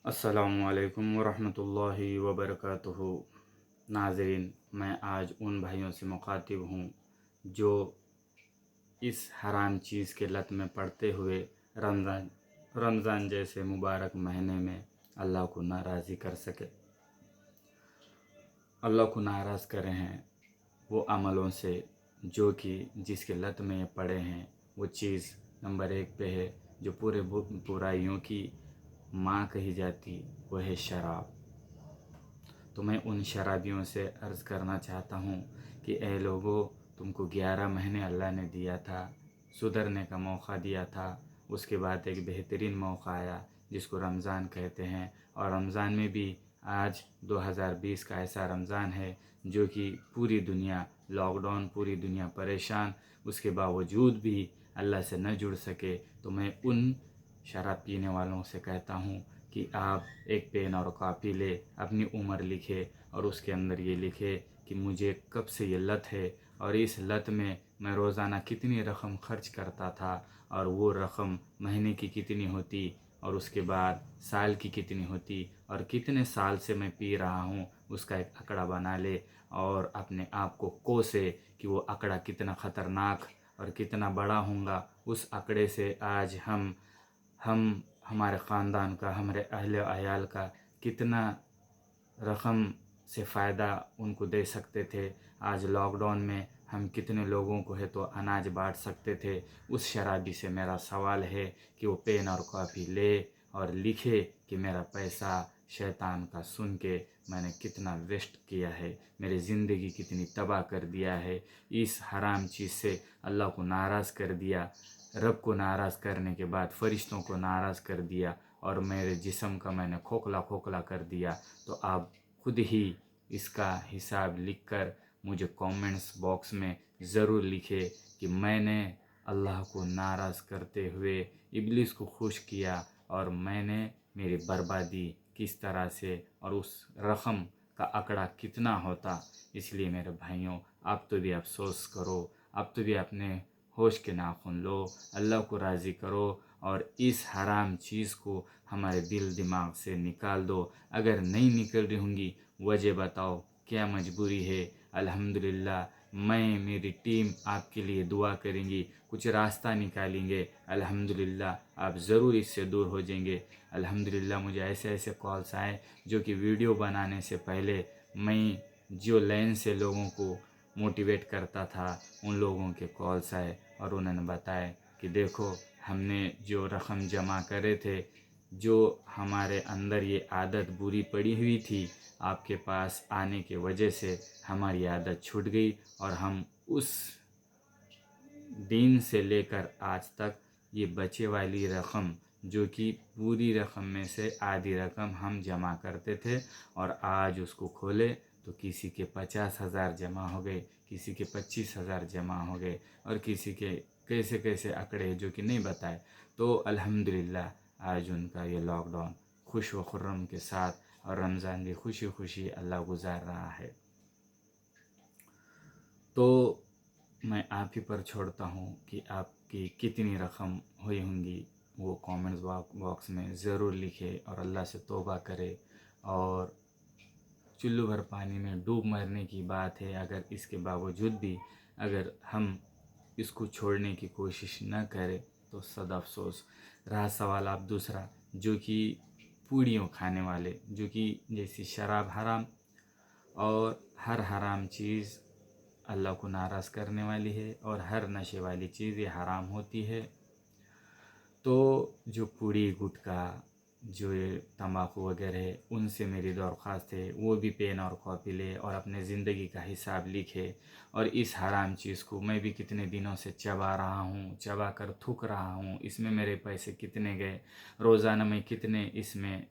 अस्सलामुअलैकुम वरहमतुल्लाहि वबरकातुहू। नाज़रीन, मैं आज उन भाइयों से मुखातिब हूँ जो इस हराम चीज़ के लत में पड़ते हुए रमज़ान जैसे मुबारक महीने में अल्लाह को नाराज़ी कर सके, अल्लाह को नाराज़ करे हैं वो अमलों से जो कि जिसके लत में ये पड़े हैं। वो चीज़ नंबर 1 पे है, जो पूरे बुराइयों की माँ कही जाती, वो है शराब। तो मैं उन शराबियों से अर्ज़ करना चाहता हूँ कि ए लोगों, तुमको 11 महीने अल्लाह ने दिया था, सुधरने का मौका दिया था। उसके बाद एक बेहतरीन मौका आया जिसको रमज़ान कहते हैं, और रमज़ान में भी आज 2020 का ऐसा रमज़ान है जो कि पूरी दुनिया लॉकडाउन, पूरी दुनिया परेशान, उसके बावजूद भी अल्लाह से न जुड़ सके। तो मैं उन शराब पीने वालों से कहता हूँ कि आप एक पेन और कापी ले, अपनी उम्र लिखे और उसके अंदर ये लिखे कि मुझे कब से ये लत है और इस लत में मैं रोज़ाना कितनी रकम खर्च करता था, और वो रकम महीने की कितनी होती, और उसके बाद साल की कितनी होती, और कितने साल से मैं पी रहा हूँ, उसका एक आंकड़ा बना ले और अपने आप को कोसे कि वो आंकड़ा कितना ख़तरनाक और कितना बड़ा होगा। उस आंकड़े से आज हम हमारे ख़ानदान का, हमारे अहले अयाल का कितना रकम से फ़ायदा उनको दे सकते थे। आज लॉकडाउन में हम कितने लोगों को है तो अनाज बांट सकते थे। उस शराबी से मेरा सवाल है कि वो पेन और कॉपी ले और लिखे कि मेरा पैसा शैतान का सुन के मैंने कितना वेस्ट किया है, मेरी ज़िंदगी कितनी तबाह कर दिया है। इस हराम चीज़ से अल्लाह को नाराज़ कर दिया, रब को नाराज़ करने के बाद फ़रिश्तों को नाराज़ कर दिया, और मेरे जिस्म का मैंने खोखला खोखला कर दिया। तो आप खुद ही इसका हिसाब लिखकर मुझे कमेंट्स बॉक्स में ज़रूर लिखे कि मैंने अल्लाह को नाराज़ करते हुए इब्लिस को खुश किया, और मैंने मेरी बर्बादी किस तरह से, और उस रकम का आंकड़ा कितना होता। इसलिए मेरे भाइयों, आप तो भी अफसोस करो, आप तो भी अपने होश के नाखून लो, अल्लाह को राज़ी करो और इस हराम चीज़ को हमारे दिल दिमाग से निकाल दो। अगर नहीं निकल रही होंगी, वजह बताओ, क्या मजबूरी है। अल्हम्दुलिल्लाह, मैं, मेरी टीम आपके लिए दुआ करेंगी, कुछ रास्ता निकालेंगे। अल्हम्दुलिल्लाह आप ज़रूर इससे दूर हो जाएंगे। अल्हम्दुलिल्लाह मुझे ऐसे ऐसे कॉल्स आए जो कि वीडियो बनाने से पहले मैं जो लाइन से लोगों को मोटिवेट करता था, उन लोगों के कॉल्स आए और उन्होंने बताया कि देखो, हमने जो रकम जमा करे थे, जो हमारे अंदर ये आदत बुरी पड़ी हुई थी, आपके पास आने के वजह से हमारी आदत छूट गई, और हम उस दिन से लेकर आज तक ये बचे वाली रकम, जो कि पूरी रकम में से आधी रकम हम जमा करते थे, और आज उसको खोले तो किसी के 50,000 जमा हो गए, किसी के 25,000 जमा हो गए, और किसी के कैसे कैसे आंकड़े जो कि नहीं बताए। तो अल्हम्दुलिल्लाह आज उनका ये लॉकडाउन खुश व खुर्रम के साथ और रमज़ान भी खुशी खुशी अल्लाह गुजार रहा है। तो मैं आप ही पर छोड़ता हूँ कि आपकी कितनी रकम हुई होंगी, वो कमेंट्स बॉक्स में ज़रूर लिखे और अल्लाह से तौबा करे। और चुल्लू भर पानी में डूब मरने की बात है, अगर इसके बावजूद भी अगर हम इसको छोड़ने की कोशिश न करें तो सद अफसोस। रहा सवाल आप दूसरा, जो कि पूड़ियों खाने वाले, जो कि जैसी शराब हराम, और हर हराम चीज़ अल्लाह को नाराज़ करने वाली है, और हर नशे वाली चीज़ ये हराम होती है। तो जो पूड़ी गुटखा, जो ये तंबाकू वगैरह है, उनसे मेरी दरख्वास्त है वो भी पेन और कॉपी ले और अपने ज़िंदगी का हिसाब लिखे। और इस हराम चीज़ को मैं भी कितने दिनों से चबा रहा हूँ, चबा कर थूक रहा हूँ, इसमें मेरे पैसे कितने गए, रोज़ाना मैं कितने इसमें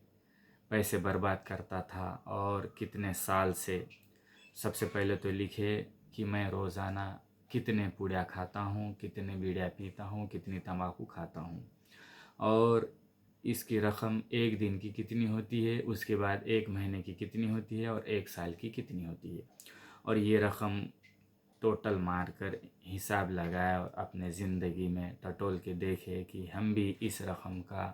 पैसे बर्बाद करता था, और कितने साल से। सबसे पहले तो लिखे कि मैं रोज़ाना कितने पूड़िया खाता हूँ, कितने बीड़िया पीता हूँ, कितनी तंबाकू खाता हूँ, और इसकी रकम एक दिन की कितनी होती है, उसके बाद एक महीने की कितनी होती है, और एक साल की कितनी होती है। और ये रकम टोटल मार कर हिसाब लगाए और अपने ज़िंदगी में टटोल के देखे कि हम भी इस रकम का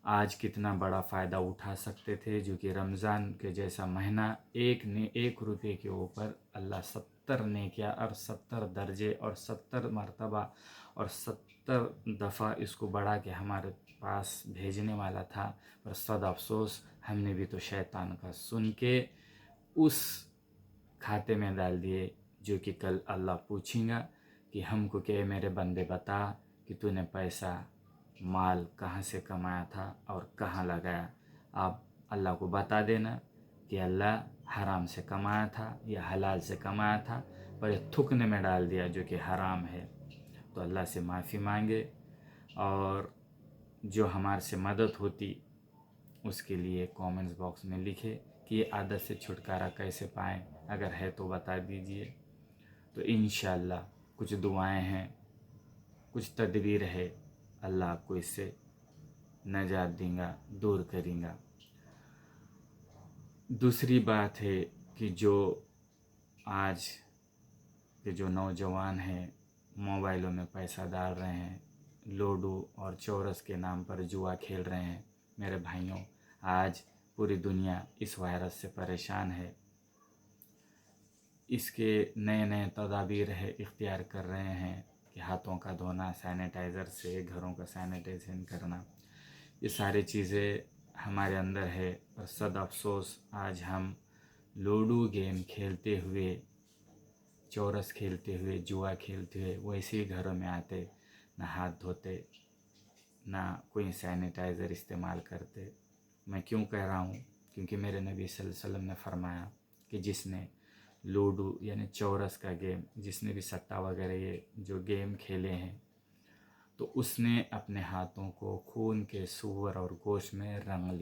आज कितना बड़ा फ़ायदा उठा सकते थे, जो कि रमज़ान के जैसा महीना, एक रुपये के ऊपर अल्लाह 70 नेकियां और 70 दर्जे और 70 मर्तबा और 70 दफ़ा इसको बढ़ा के हमारे पास भेजने वाला था। पर सद अफसोस हमने भी तो शैतान का सुन के उस खाते में डाल दिए, जो कि कल अल्लाह पूछेगा कि हमको क्या मेरे बंदे बता कि तूने पैसा माल कहाँ से कमाया था और कहाँ लगाया। आप अल्लाह को बता देना कि अल्लाह हराम से कमाया था या हलाल से कमाया था, पर ये थूकने में डाल दिया जो कि हराम है। तो अल्लाह से माफ़ी मांगे, और जो हमारे से मदद होती उसके लिए कमेंट्स बॉक्स में लिखे कि ये आदत से छुटकारा कैसे पाएँ, अगर है तो बता दीजिए। तो इंशाअल्लाह कुछ दुआएं हैं, कुछ तदबीर है, अल्लाह आपको इससे नजात देगा, दूर करेगा। दूसरी बात है कि जो आज के जो नौजवान हैं मोबाइलों में पैसा डाल रहे हैं, लूडो और चौरस के नाम पर जुआ खेल रहे हैं। मेरे भाइयों, आज पूरी दुनिया इस वायरस से परेशान है। इसके नए नए तदाबीर है इख्तियार कर रहे हैं कि हाथों का धोना, सैनिटाइज़र से घरों का सैनिटाइजेशन करना, ये सारी चीज़ें हमारे अंदर है। पर सद अफसोस आज हम लूडो गेम खेलते हुए, चौरस खेलते हुए, जुआ खेलते हुए वैसे ही घरों में आते, ना हाथ धोते, ना कोई सैनिटाइज़र इस्तेमाल करते। मैं क्यों कह रहा हूँ? क्योंकि मेरे नबी सल्लल्लाहु अलैहि वसल्लम ने फरमाया कि जिसने लूडो यानी चौरस का गेम, जिसने भी सट्टा वगैरह ये जो गेम खेले हैं, तो उसने अपने हाथों को खून के सूअर और गोश्त में रंगा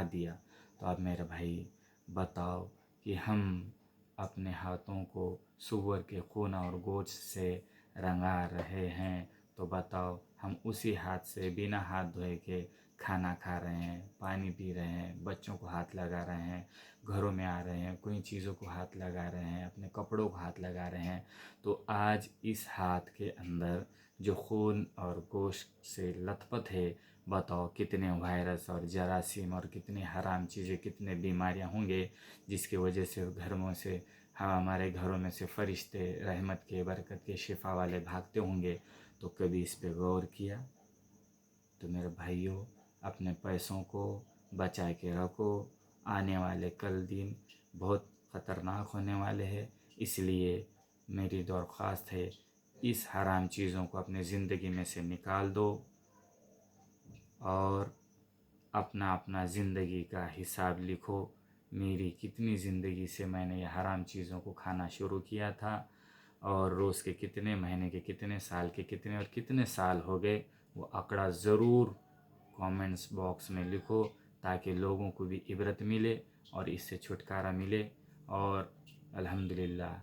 दिया। तो अब मेरे भाई बताओ कि हम अपने हाथों को सूअर के खून और गोश्त से रंगा रहे हैं, तो बताओ हम उसी हाथ से बिना हाथ धोए के खाना खा रहे हैं, पानी पी रहे हैं, बच्चों को हाथ लगा रहे हैं, घरों में आ रहे हैं, कोई चीज़ों को हाथ लगा रहे हैं, अपने कपड़ों को हाथ लगा रहे हैं। तो आज इस हाथ के अंदर जो खून और गोश्त से लथपथ है, बताओ कितने वायरस और जरासीम और कितनी हराम चीज़ें, कितने बीमारियां होंगे, जिसकी वजह से घरों से हमारे घरों में से फरिश्ते रहमत के, बरकत के, शिफा वाले भागते होंगे। तो कभी इस पे गौर किया? तो मेरे भाइयों, अपने पैसों को बचा के रखो, आने वाले कल दिन बहुत ख़तरनाक होने वाले हैं। इसलिए मेरी दरख्वास्त है, इस हराम चीज़ों को अपनी ज़िंदगी में से निकाल दो और अपना अपना ज़िंदगी का हिसाब लिखो। मेरी कितनी ज़िंदगी से मैंने ये हराम चीज़ों को खाना शुरू किया था, और रोज़ के कितने, महीने के कितने, साल के कितने और कितने साल हो गए, वो आंकड़ा ज़रूर कमेंट्स बॉक्स में लिखो, ताकि लोगों को भी इबरत मिले और इससे छुटकारा मिले। और अल्हम्दुलिल्लाह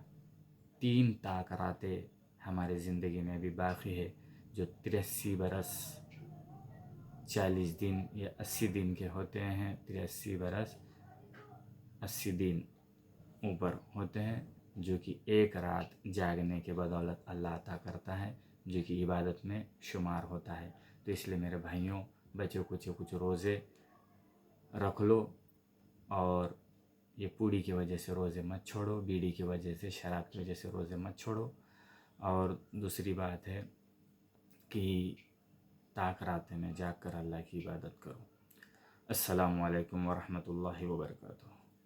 3 ताकराते हमारे ज़िंदगी में भी बाकी है, जो 83 बरस 40 दिन या 80 दिन के होते हैं। 83 बरस 80 दिन ऊपर होते हैं, जो कि एक रात जागने के बदौलत अल्लाह अता करता है, जो कि इबादत में शुमार होता है। तो इसलिए मेरे भाइयों, बच्चों कुछ रोज़े रख लो, और ये पूड़ी की वजह से रोज़े मत छोड़ो, बीड़ी की वजह से, शराब की वजह से रोज़े मत छोड़ो। और दूसरी बात है कि ताक रात में जाग कर अल्लाह की इबादत करो। अस्सलामु अलैकुम वरहमतुल्लाहि वबरकातुहू।